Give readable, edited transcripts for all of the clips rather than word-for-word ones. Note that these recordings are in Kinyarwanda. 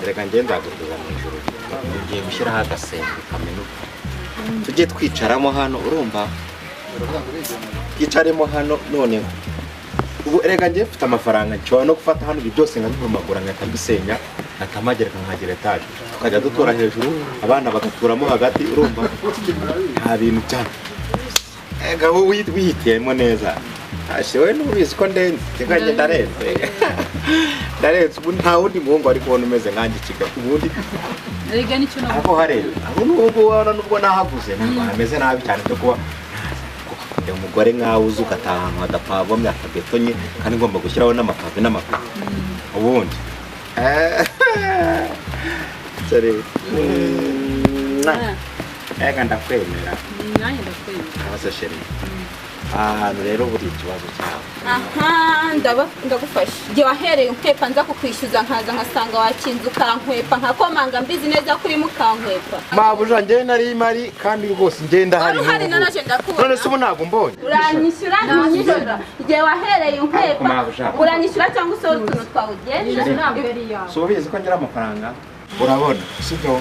reka ngenda gutuza mu ijoro ngiye gushyiraho agasembe kamenuka tujye twicaramo hano urumva twicaremo hano none ubu reka ngiye mfite amafaranga nshobora no gufata hano ibi byose nkabimagura nkakabisenya akamagereka nkagira etaje tukajya dutura hejuru abana bagaturamo hagati urumva nta bintu cyane ega wowe wihitiyemo neza ashewe n'ubizi ko ndenze ndarenze ubu nta wundi muhungu ari kubona umeze nkanjye Kigali ubundi rega nicyo nabo aho hareba aho nubwo nahavuze ntabwo hameze nabi cyane cyo kuba umugore nkawe uzi ugataha ahantu hadapavomye akabetonye kandi ngomba gushyiraho n'amapave n'amapave ubundi sorry ega ndakwemera nanjye ndakwemera abase sheri ahantu rero buri ikibazo cyawe ndagufasha igihe wahereye nkwepa nza kukwishyuza nkaza nkasanga wakinze ukankwepa nkakomanga mbizi neza kuri mukankwepa mabuja njye nari mari kandi rwose ngenda hari nanaje ndakubona none se ubu ntabwo mbonye uranyishyura ntunyishyura igihe wahereye nkwepa uranyishyura cyangwa usora utuntu twawe ugenda so ubizi ko ngira amafaranga urabona sibyo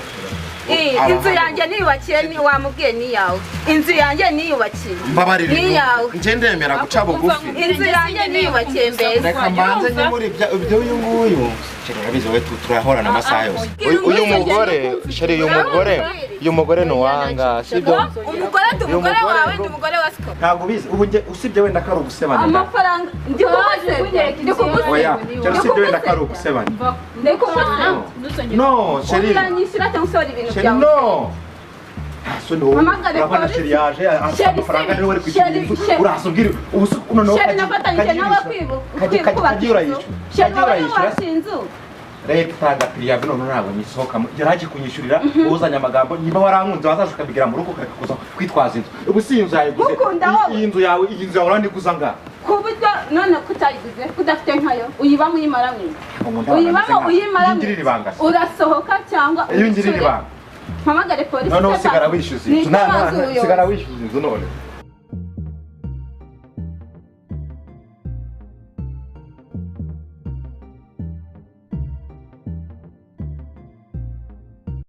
inzu yanjye niyubakiye ni wamubwiye ni yawe inzu yanjye niyubakiye mbabarira ni yawe nje ndemera guca bugufi inzu yanjye niyubakiye mbese reka mbanze ni muri ibyo uyu nguyu urabizi we turahorana amasaha yose uyu mugore sheri uyu mugore ni uwanga sibyo umugore wawe ndi umugore wa siko ntabwo ubizi ubu nge usibye wenda ko ari ugusebanya amafaranga ndi kumuse oya sheri usibye wenda ko ari ugusebanya no sheri uranyishyura cyangwa usora ibintu sheri no urabona sheri yaje amafaranga niwe wari kwishyura inzu urasubwira ubu noneho sheri nafatanyije nawe kwibukira sheri nawe washinzu leta itagapiriya none ntabwo nyisohokamo yaraje kunyishyurira uzanye amagambo niba warankunze wazaje ukabigira mu rugo ukaza kwitwaza inzu ubu si inzu yayiguze iyi nzu yawe urandiguza nga ku buryo none kutayiguze kudafite nkayo uyibamo uyimara urasohoka cyangwa iyo ngirira ibanga mpamagare polisi none usigara wishyuza inzu none